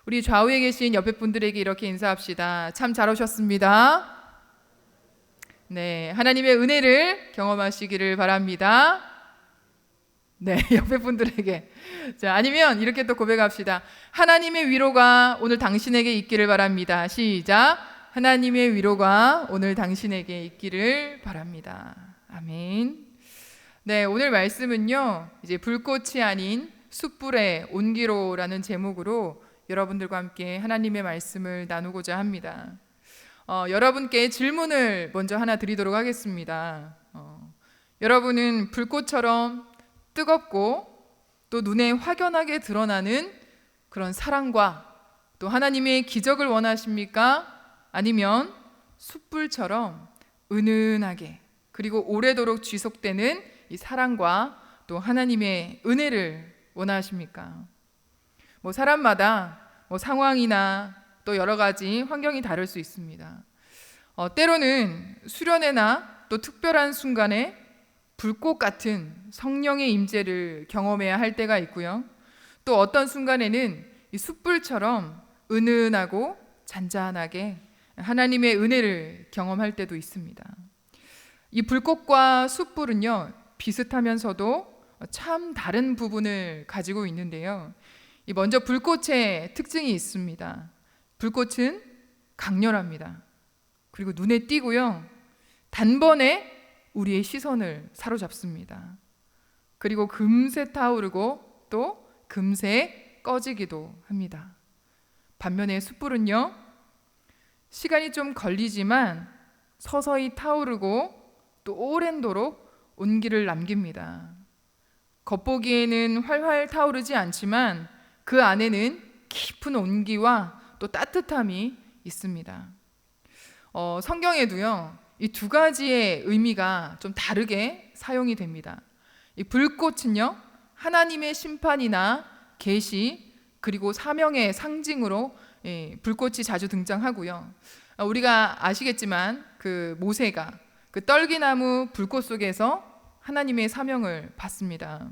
우리 좌우에 계신 옆에 분들에게 이렇게 인사합시다. 참 잘 오셨습니다. 네, 하나님의 은혜를 경험하시기를 바랍니다. 네, 옆에 분들에게. 자, 아니면 이렇게 또 고백합시다. 하나님의 위로가 오늘 당신에게 있기를 바랍니다. 시작. 하나님의 위로가 오늘 당신에게 있기를 바랍니다. 아멘. 네, 오늘 말씀은요, 이제 불꽃이 아닌 숯불의 온기로라는 제목으로 여러분들과 함께 하나님의 말씀을 나누고자 합니다. 여러분께 질문을 먼저 하나 드리도록 하겠습니다. 여러분은 불꽃처럼 뜨겁고 또 눈에 확연하게 드러나는 그런 사랑과 또 하나님의 기적을 원하십니까? 아니면 숯불처럼 은은하게 그리고 오래도록 지속되는 이 사랑과 또 하나님의 은혜를 원하십니까? 사람마다 상황이나 또 여러 가지 환경이 다를 수 있습니다. 때로는 수련회나 또 특별한 순간에 불꽃 같은 성령의 임재를 경험해야 할 때가 있고요. 또 어떤 순간에는 이 숯불처럼 은은하고 잔잔하게 하나님의 은혜를 경험할 때도 있습니다. 이 불꽃과 숯불은요, 비슷하면서도 참 다른 부분을 가지고 있는데요. 먼저 불꽃의 특징이 있습니다. 불꽃은 강렬합니다. 그리고 눈에 띄고요. 단번에 우리의 시선을 사로잡습니다. 그리고 금세 타오르고 또 금세 꺼지기도 합니다. 반면에 숯불은요, 시간이 좀 걸리지만 서서히 타오르고 또 오랜도록 온기를 남깁니다. 겉보기에는 활활 타오르지 않지만 그 안에는 깊은 온기와 또 따뜻함이 있습니다. 성경에도요, 이 두 가지의 의미가 좀 다르게 사용이 됩니다. 이 불꽃은요, 하나님의 심판이나 계시 그리고 사명의 상징으로 불꽃이 자주 등장하고요. 우리가 아시겠지만 그 모세가 그 떨기나무 불꽃 속에서 하나님의 사명을 받습니다.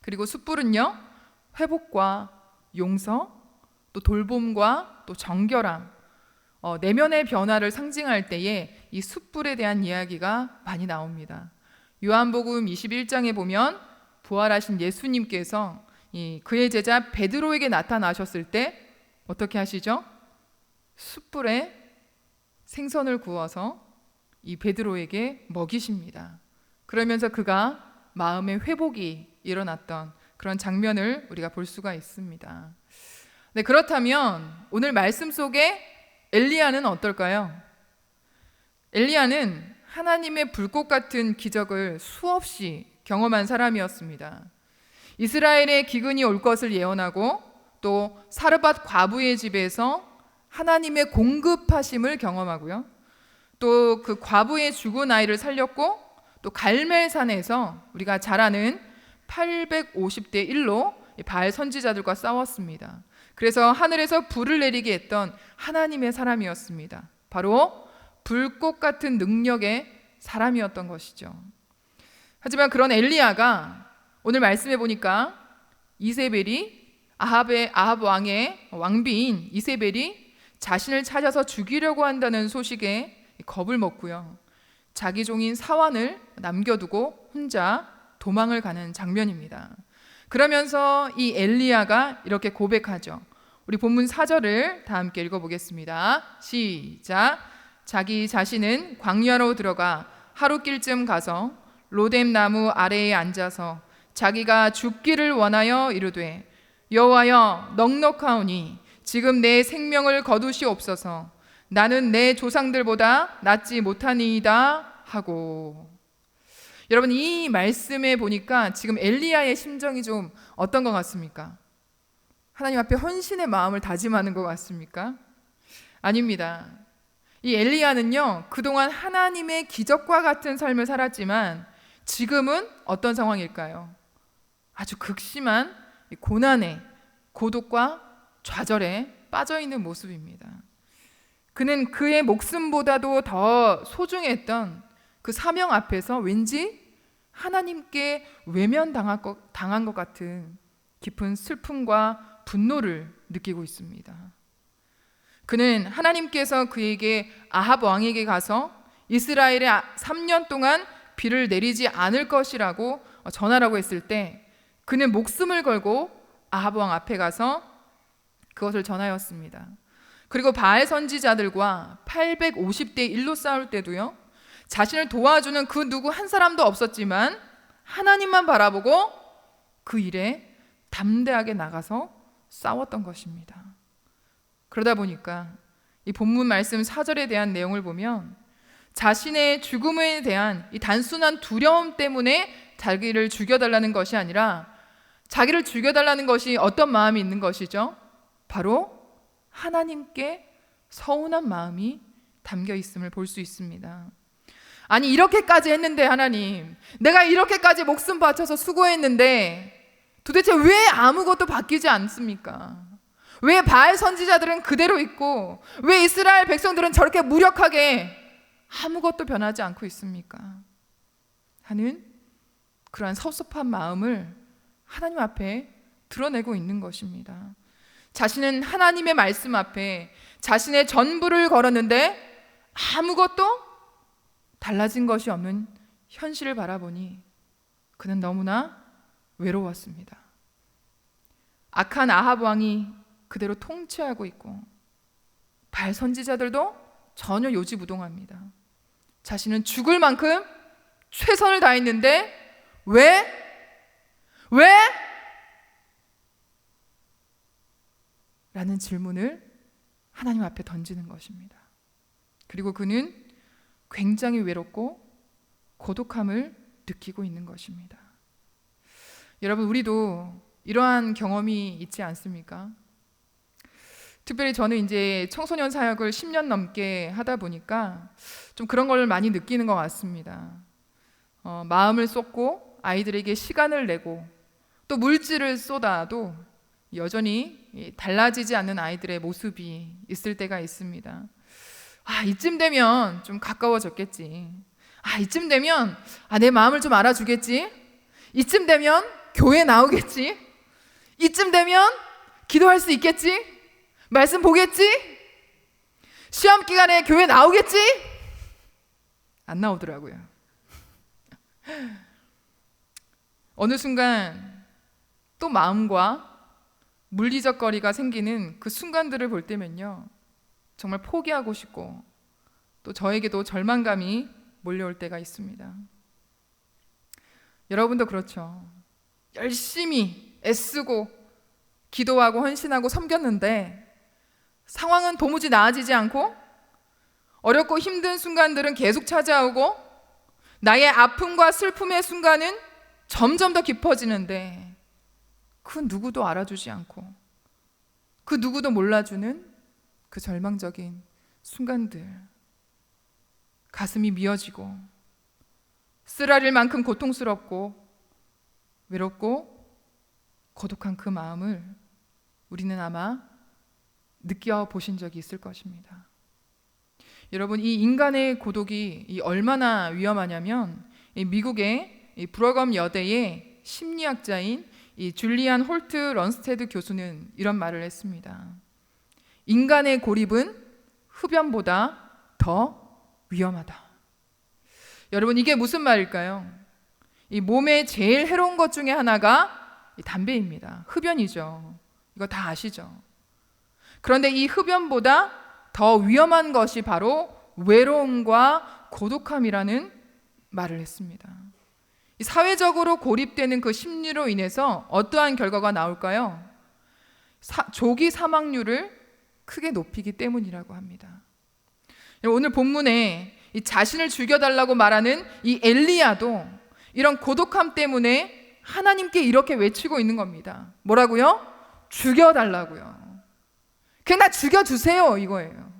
그리고 숯불은요, 회복과 용서, 또 돌봄과 또 정결함, 내면의 변화를 상징할 때에 이 숯불에 대한 이야기가 많이 나옵니다. 요한복음 21장에 보면 부활하신 예수님께서 그의 제자 베드로에게 나타나셨을 때 어떻게 하시죠? 숯불에 생선을 구워서 이 베드로에게 먹이십니다. 그러면서 그가 마음의 회복이 일어났던 그런 장면을 우리가 볼 수가 있습니다. 네, 그렇다면 오늘 말씀 속에 엘리야는 어떨까요? 엘리야는 하나님의 불꽃 같은 기적을 수없이 경험한 사람이었습니다. 이스라엘의 기근이 올 것을 예언하고 또 사르밧 과부의 집에서 하나님의 공급하심을 경험하고요. 또 그 과부의 죽은 아이를 살렸고 또 갈멜산에서 우리가 잘 아는 850대 1로 바알 선지자들과 싸웠습니다. 그래서 하늘에서 불을 내리게 했던 하나님의 사람이었습니다. 바로 불꽃 같은 능력의 사람이었던 것이죠. 하지만 그런 엘리야가 오늘 말씀해 보니까 이세벨이 아합 왕의 왕비인 이세벨이 자신을 찾아서 죽이려고 한다는 소식에 겁을 먹고요. 자기 종인 사환을 남겨두고 혼자 도망을 가는 장면입니다. 그러면서 이 엘리야가 이렇게 고백하죠. 우리 본문 4절을 다 함께 읽어보겠습니다. 시작. 자기 자신은 광야로 들어가 하루길쯤 가서 로뎀 나무 아래에 앉아서 자기가 죽기를 원하여 이르되 여호와여 넉넉하오니 지금 내 생명을 거두시옵소서. 나는 내 조상들보다 낫지 못하니이다 하고. 여러분, 이 말씀에 보니까 지금 엘리야의 심정이 좀 어떤 것 같습니까? 하나님 앞에 헌신의 마음을 다짐하는 것 같습니까? 아닙니다. 이 엘리야는요, 그동안 하나님의 기적과 같은 삶을 살았지만 지금은 어떤 상황일까요? 아주 극심한 고난에, 고독과 좌절에 빠져있는 모습입니다. 그는 그의 목숨보다도 더 소중했던 그 사명 앞에서 왠지 하나님께 외면당한 것 같은 깊은 슬픔과 분노를 느끼고 있습니다. 그는 하나님께서 그에게 아합 왕에게 가서 이스라엘에 3년 동안 비를 내리지 않을 것이라고 전하라고 했을 때 그는 목숨을 걸고 아합 왕 앞에 가서 그것을 전하였습니다. 그리고 바알 선지자들과 850대 1로 싸울 때도요, 자신을 도와주는 그 누구 한 사람도 없었지만 하나님만 바라보고 그 일에 담대하게 나가서 싸웠던 것입니다. 그러다 보니까 이 본문 말씀 4절에 대한 내용을 보면 자신의 죽음에 대한 이 단순한 두려움 때문에 자기를 죽여달라는 것이 아니라 자기를 죽여달라는 것이 어떤 마음이 있는 것이죠? 바로 하나님께 서운한 마음이 담겨 있음을 볼 수 있습니다. 아니, 이렇게까지 했는데 하나님, 내가 이렇게까지 목숨 바쳐서 수고했는데 도대체 왜 아무것도 바뀌지 않습니까? 왜 바알 선지자들은 그대로 있고 왜 이스라엘 백성들은 저렇게 무력하게 아무것도 변하지 않고 있습니까? 하는 그러한 섭섭한 마음을 하나님 앞에 드러내고 있는 것입니다. 자신은 하나님의 말씀 앞에 자신의 전부를 걸었는데 아무것도 달라진 것이 없는 현실을 바라보니 그는 너무나 외로웠습니다. 악한 아합 왕이 그대로 통치하고 있고 바알 선지자들도 전혀 요지부동합니다. 자신은 죽을 만큼 최선을 다했는데 왜? 라는 질문을 하나님 앞에 던지는 것입니다. 그리고 그는 굉장히 외롭고 고독함을 느끼고 있는 것입니다. 여러분, 우리도 이러한 경험이 있지 않습니까? 특별히 저는 이제 청소년 사역을 10년 넘게 하다 보니까 좀 그런 걸 많이 느끼는 것 같습니다. 마음을 쏟고 아이들에게 시간을 내고 또 물질을 쏟아도 여전히 달라지지 않는 아이들의 모습이 있을 때가 있습니다. 이쯤 되면 좀 가까워졌겠지. 이쯤 되면 내 마음을 좀 알아주겠지. 이쯤 되면 교회 나오겠지. 이쯤 되면 기도할 수 있겠지. 말씀 보겠지. 시험 기간에 교회 나오겠지. 안 나오더라고요. 어느 순간 또 마음과 물리적 거리가 생기는 그 순간들을 볼 때면요, 정말 포기하고 싶고 또 저에게도 절망감이 몰려올 때가 있습니다. 여러분도 그렇죠. 열심히 애쓰고 기도하고 헌신하고 섬겼는데 상황은 도무지 나아지지 않고 어렵고 힘든 순간들은 계속 찾아오고 나의 아픔과 슬픔의 순간은 점점 더 깊어지는데 그 누구도 알아주지 않고 그 누구도 몰라주는 그 절망적인 순간들, 가슴이 미어지고 쓰라릴 만큼 고통스럽고 외롭고 고독한 그 마음을 우리는 아마 느껴보신 적이 있을 것입니다. 여러분, 이 인간의 고독이 얼마나 위험하냐면 미국의 브러검 여대의 심리학자인 이 줄리안 홀트 런스테드 교수는 이런 말을 했습니다. 인간의 고립은 흡연보다 더 위험하다. 여러분, 이게 무슨 말일까요? 이 몸에 제일 해로운 것 중에 하나가 이 담배입니다. 흡연이죠. 이거 다 아시죠? 그런데 이 흡연보다 더 위험한 것이 바로 외로움과 고독함이라는 말을 했습니다. 이 사회적으로 고립되는 그 심리로 인해서 어떠한 결과가 나올까요? 조기 사망률을 크게 높이기 때문이라고 합니다. 오늘 본문에 이 자신을 죽여달라고 말하는 이 엘리야도 이런 고독함 때문에 하나님께 이렇게 외치고 있는 겁니다. 뭐라고요? 죽여달라고요. 그냥 나 죽여주세요, 이거예요.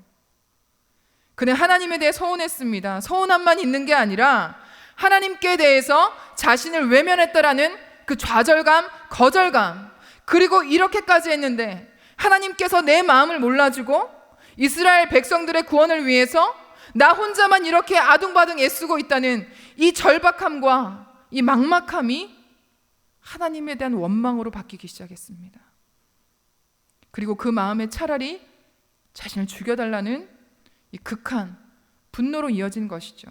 그는 하나님에 대해 서운했습니다. 서운함만 있는 게 아니라 하나님께 대해서 자신을 외면했다라는 그 좌절감, 거절감, 그리고 이렇게까지 했는데 하나님께서 내 마음을 몰라주고 이스라엘 백성들의 구원을 위해서 나 혼자만 이렇게 아둥바둥 애쓰고 있다는 이 절박함과 이 막막함이 하나님에 대한 원망으로 바뀌기 시작했습니다. 그리고 그 마음에 차라리 자신을 죽여달라는 이 극한 분노로 이어진 것이죠.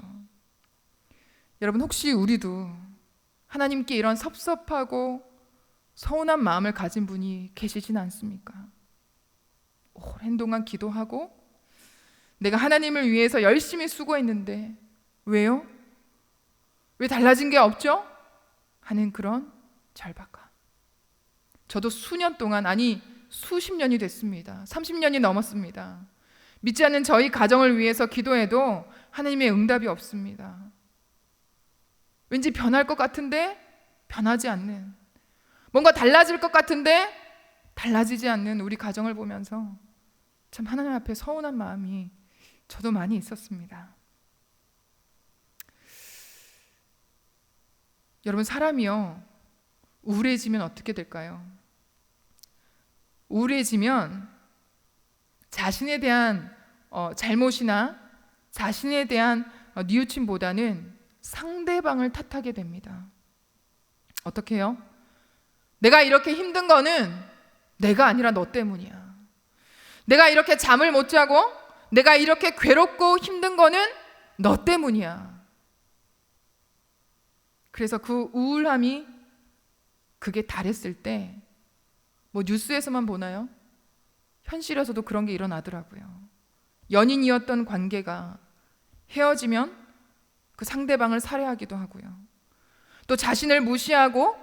여러분, 혹시 우리도 하나님께 이런 섭섭하고 서운한 마음을 가진 분이 계시진 않습니까? 오랜 동안 기도하고 내가 하나님을 위해서 열심히 수고했는데 왜요? 왜 달라진 게 없죠? 하는 그런 절박함. 저도 수년 동안, 아니 수십 년이 됐습니다. 30년이 넘었습니다. 믿지 않는 저희 가정을 위해서 기도해도 하나님의 응답이 없습니다. 왠지 변할 것 같은데 변하지 않는, 뭔가 달라질 것 같은데 달라지지 않는 우리 가정을 보면서 참 하나님 앞에 서운한 마음이 저도 많이 있었습니다. 여러분, 사람이요, 우울해지면 어떻게 될까요? 우울해지면 자신에 대한 잘못이나 자신에 대한 뉘우침보다는 상대방을 탓하게 됩니다. 어떻게 해요? 내가 이렇게 힘든 거는 내가 아니라 너 때문이야. 내가 이렇게 잠을 못 자고 내가 이렇게 괴롭고 힘든 거는 너 때문이야. 그래서 그 우울함이 그게 달했을 때 뭐 뉴스에서만 보나요? 현실에서도 그런 게 일어나더라고요. 연인이었던 관계가 헤어지면 그 상대방을 살해하기도 하고요. 또 자신을 무시하고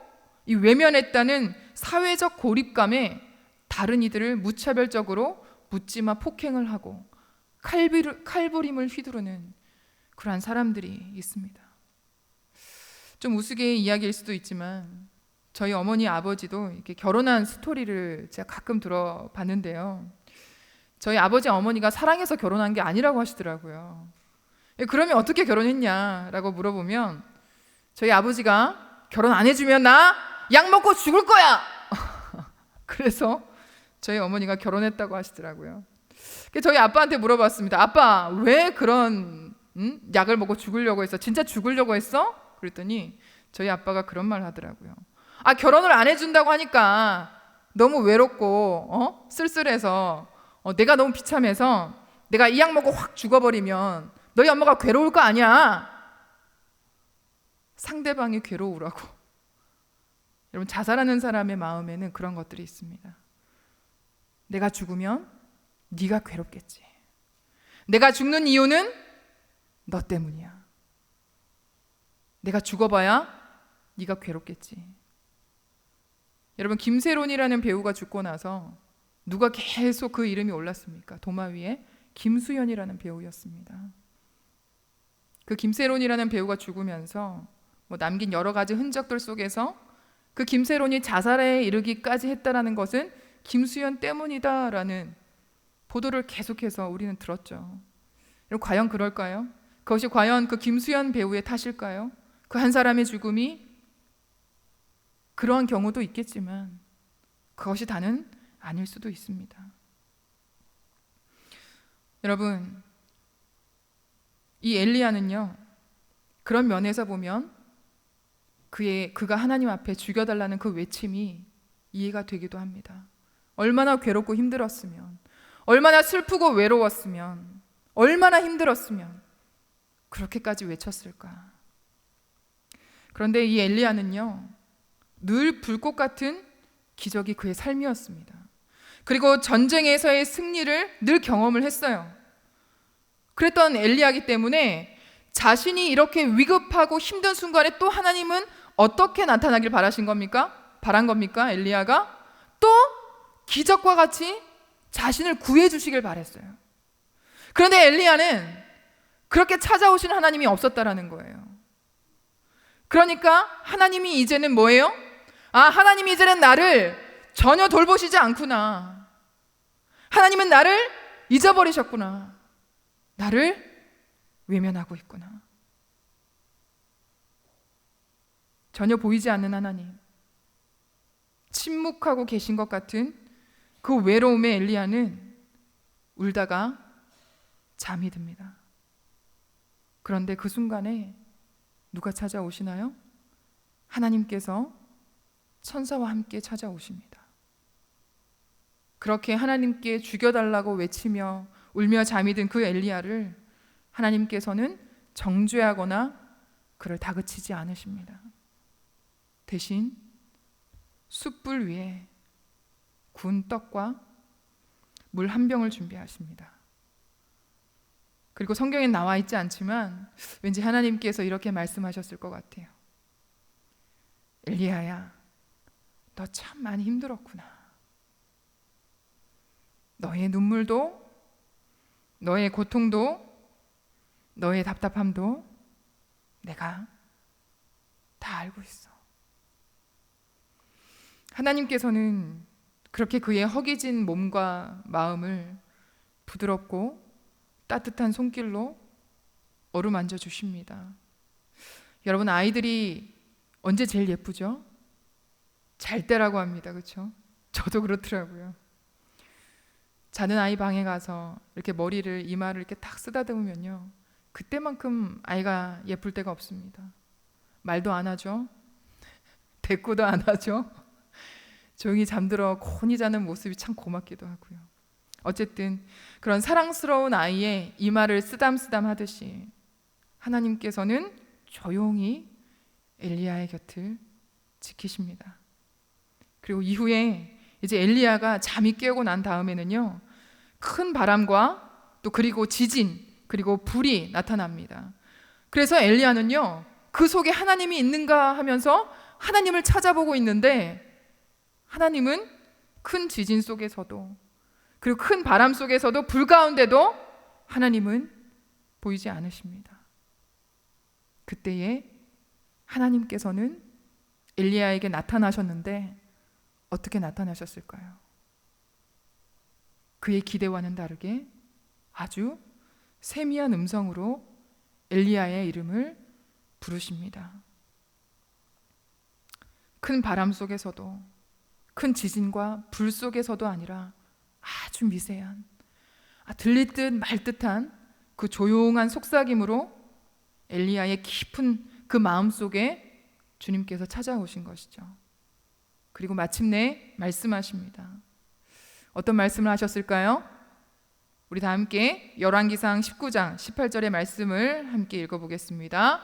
이 외면했다는 사회적 고립감에 다른 이들을 무차별적으로 묻지마 폭행을 하고 칼부림을 휘두르는 그러한 사람들이 있습니다. 좀 우스개 이야기일 수도 있지만 저희 어머니 아버지도 이렇게 결혼한 스토리를 제가 가끔 들어봤는데요. 저희 아버지 어머니가 사랑해서 결혼한 게 아니라고 하시더라고요. 그러면 어떻게 결혼했냐라고 물어보면 저희 아버지가 결혼 안 해주면 나 약 먹고 죽을 거야. 그래서 저희 어머니가 결혼했다고 하시더라고요. 저희 아빠한테 물어봤습니다. 아빠, 왜 그런 약을 먹고 죽으려고 했어? 진짜 죽으려고 했어? 그랬더니 저희 아빠가 그런 말 하더라고요. 아, 결혼을 안 해준다고 하니까 너무 외롭고 쓸쓸해서 내가 너무 비참해서 내가 이 약 먹고 확 죽어버리면 너희 엄마가 괴로울 거 아니야. 상대방이 괴로우라고. 여러분, 자살하는 사람의 마음에는 그런 것들이 있습니다. 내가 죽으면 네가 괴롭겠지. 내가 죽는 이유는 너 때문이야. 내가 죽어봐야 네가 괴롭겠지. 여러분, 김세론이라는 배우가 죽고 나서 누가 계속 그 이름이 올랐습니까? 도마 위에 김수현이라는 배우였습니다. 그 김세론이라는 배우가 죽으면서 남긴 여러 가지 흔적들 속에서 그 김세론이 자살에 이르기까지 했다라는 것은 김수현 때문이다라는 보도를 계속해서 우리는 들었죠. 과연 그럴까요? 그것이 과연 그 김수현 배우의 탓일까요? 그 한 사람의 죽음이 그러한 경우도 있겠지만 그것이 다는 아닐 수도 있습니다. 여러분, 이 엘리야는요, 그런 면에서 보면 그가 하나님 앞에 죽여달라는 그 외침이 이해가 되기도 합니다. 얼마나 괴롭고 힘들었으면, 얼마나 슬프고 외로웠으면, 얼마나 힘들었으면 그렇게까지 외쳤을까. 그런데 이 엘리야는요, 늘 불꽃 같은 기적이 그의 삶이었습니다. 그리고 전쟁에서의 승리를 늘 경험을 했어요. 그랬던 엘리야이기 때문에 자신이 이렇게 위급하고 힘든 순간에 또 하나님은 어떻게 나타나길 바란 겁니까? 엘리야가 또 기적과 같이 자신을 구해 주시길 바랬어요. 그런데 엘리야는 그렇게 찾아오신 하나님이 없었다라는 거예요. 그러니까 하나님이 이제는 뭐예요? 하나님이 이제는 나를 전혀 돌보시지 않구나. 하나님은 나를 잊어버리셨구나. 나를 외면하고 있구나. 전혀 보이지 않는 하나님, 침묵하고 계신 것 같은 그 외로움에 엘리야는 울다가 잠이 듭니다. 그런데 그 순간에 누가 찾아오시나요? 하나님께서 천사와 함께 찾아오십니다. 그렇게 하나님께 죽여달라고 외치며 울며 잠이 든 그 엘리야를 하나님께서는 정죄하거나 그를 다그치지 않으십니다. 대신 숯불 위에 구운 떡과 물 한 병을 준비하십니다. 그리고 성경엔 나와 있지 않지만 왠지 하나님께서 이렇게 말씀하셨을 것 같아요. 엘리야야, 너 참 많이 힘들었구나. 너의 눈물도, 너의 고통도, 너의 답답함도 내가 다 알고 있어. 하나님께서는 그렇게 그의 허기진 몸과 마음을 부드럽고 따뜻한 손길로 어루만져 주십니다. 여러분, 아이들이 언제 제일 예쁘죠? 잘 때라고 합니다. 그렇죠? 저도 그렇더라고요. 자는 아이 방에 가서 이렇게 머리를, 이마를 이렇게 탁 쓰다듬으면요, 그때만큼 아이가 예쁠 때가 없습니다. 말도 안 하죠. 대꾸도 안 하죠. 조용히 잠들어 곤히 자는 모습이 참 고맙기도 하고요. 어쨌든 그런 사랑스러운 아이의 이마를 쓰담쓰담 하듯이 하나님께서는 조용히 엘리야의 곁을 지키십니다. 그리고 이후에 이제 엘리야가 잠이 깨고 난 다음에는요, 큰 바람과 또 그리고 지진, 그리고 불이 나타납니다. 그래서 엘리야는요, 그 속에 하나님이 있는가 하면서 하나님을 찾아보고 있는데, 하나님은 큰 지진 속에서도, 그리고 큰 바람 속에서도, 불 가운데도 하나님은 보이지 않으십니다. 그때에 하나님께서는 엘리야에게 나타나셨는데 어떻게 나타나셨을까요? 그의 기대와는 다르게 아주 세미한 음성으로 엘리야의 이름을 부르십니다. 큰 바람 속에서도, 큰 지진과 불 속에서도 아니라 아주 미세한, 들릴 듯 말 듯한 그 조용한 속삭임으로 엘리야의 깊은 그 마음 속에 주님께서 찾아오신 것이죠. 그리고 마침내 말씀하십니다. 어떤 말씀을 하셨을까요? 우리 다 함께 열왕기상 19장 18절의 말씀을 함께 읽어보겠습니다.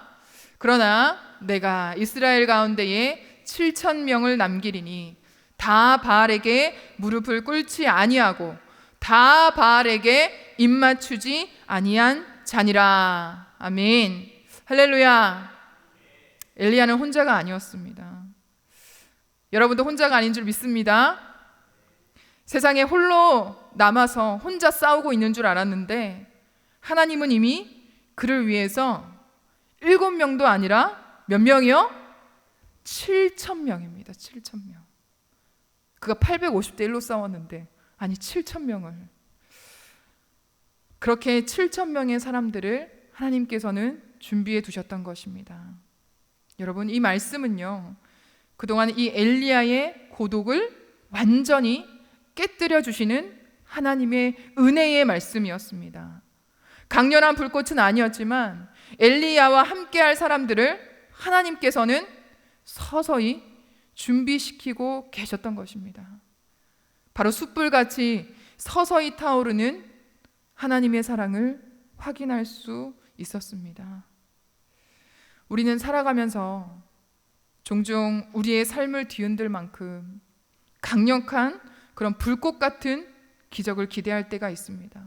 그러나 내가 이스라엘 가운데에 7,000명을 남기리니 다 바알에게 무릎을 꿇지 아니하고 다 바알에게 입맞추지 아니한 자니라. 아멘. 할렐루야. 엘리야는 혼자가 아니었습니다. 여러분도 혼자가 아닌 줄 믿습니다. 세상에 홀로 남아서 혼자 싸우고 있는 줄 알았는데 하나님은 이미 그를 위해서 7명도 아니라 몇 명이요? 7,000명입니다. 7,000명. 그가 850대 1로 싸웠는데 아니 7,000명을, 그렇게 7,000명의 사람들을 하나님께서는 준비해 두셨던 것입니다. 여러분, 이 말씀은요, 그동안 이 엘리야의 고독을 완전히 깨뜨려 주시는 하나님의 은혜의 말씀이었습니다. 강렬한 불꽃은 아니었지만 엘리야와 함께할 사람들을 하나님께서는 서서히 준비시키고 계셨던 것입니다. 바로 숯불같이 서서히 타오르는 하나님의 사랑을 확인할 수 있었습니다. 우리는 살아가면서 종종 우리의 삶을 뒤흔들 만큼 강력한 그런 불꽃 같은 기적을 기대할 때가 있습니다.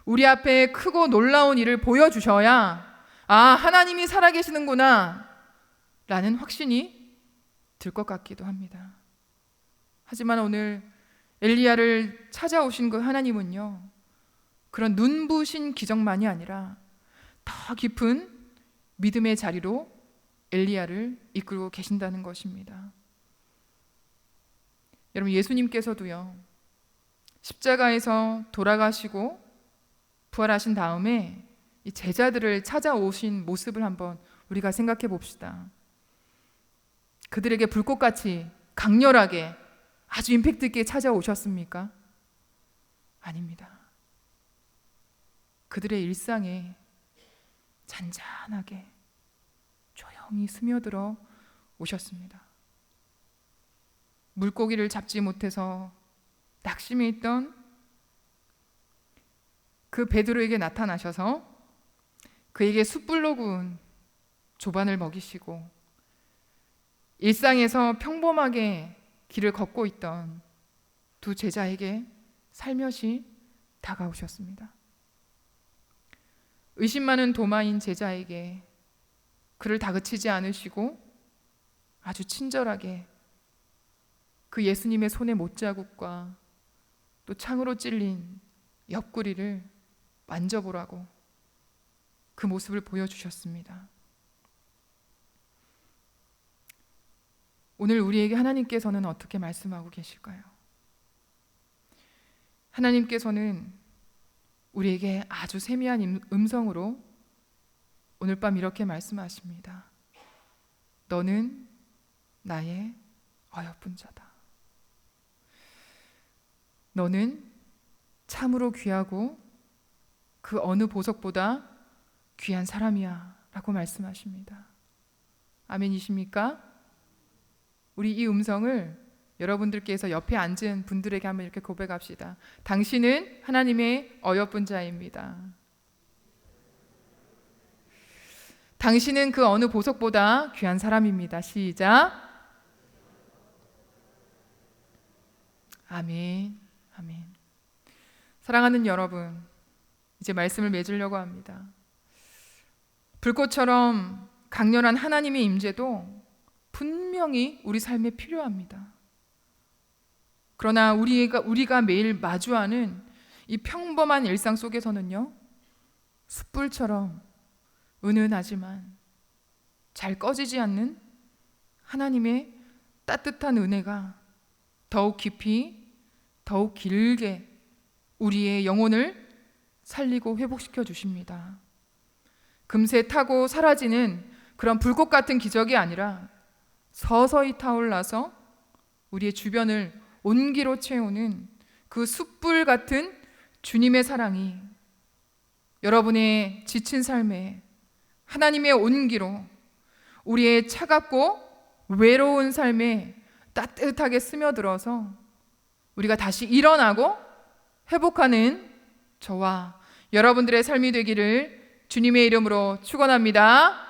우리 앞에 크고 놀라운 일을 보여주셔야 하나님이 살아계시는구나 라는 확신이 들 것 같기도 합니다. 하지만 오늘 엘리야를 찾아오신 그 하나님은요, 그런 눈부신 기적만이 아니라 더 깊은 믿음의 자리로 엘리야를 이끌고 계신다는 것입니다. 여러분, 예수님께서도요, 십자가에서 돌아가시고 부활하신 다음에 이 제자들을 찾아오신 모습을 한번 우리가 생각해 봅시다. 그들에게 불꽃같이 강렬하게 아주 임팩트 있게 찾아오셨습니까? 아닙니다. 그들의 일상에 잔잔하게 조용히 스며들어 오셨습니다. 물고기를 잡지 못해서 낙심해 있던 그 베드로에게 나타나셔서 그에게 숯불로 구운 조반을 먹이시고 일상에서 평범하게 길을 걷고 있던 두 제자에게 살며시 다가오셨습니다. 의심 많은 도마인 제자에게 그를 다그치지 않으시고 아주 친절하게 그 예수님의 손의 못자국과 또 창으로 찔린 옆구리를 만져보라고 그 모습을 보여주셨습니다. 오늘 우리에게 하나님께서는 어떻게 말씀하고 계실까요? 하나님께서는 우리에게 아주 세미한 음성으로 오늘 밤 이렇게 말씀하십니다. 너는 나의 어여쁜 자다. 너는 참으로 귀하고 그 어느 보석보다 귀한 사람이야 라고 말씀하십니다. 아멘이십니까? 우리 이 음성을 여러분들께서 옆에 앉은 분들에게 한번 이렇게 고백합시다. 당신은 하나님의 어여쁜 자입니다. 당신은 그 어느 보석보다 귀한 사람입니다. 시작. 아멘. 아멘. 사랑하는 여러분, 이제 말씀을 맺으려고 합니다. 불꽃처럼 강렬한 하나님의 임재도 분명히 우리 삶에 필요합니다. 그러나 우리가 매일 마주하는 이 평범한 일상 속에서는요, 숯불처럼 은은하지만 잘 꺼지지 않는 하나님의 따뜻한 은혜가 더욱 깊이, 더욱 길게 우리의 영혼을 살리고 회복시켜 주십니다. 금세 타고 사라지는 그런 불꽃 같은 기적이 아니라 서서히 타올라서 우리의 주변을 온기로 채우는 그 숯불 같은 주님의 사랑이 여러분의 지친 삶에 하나님의 온기로 우리의 차갑고 외로운 삶에 따뜻하게 스며들어서 우리가 다시 일어나고 회복하는 저와 여러분들의 삶이 되기를 주님의 이름으로 축원합니다.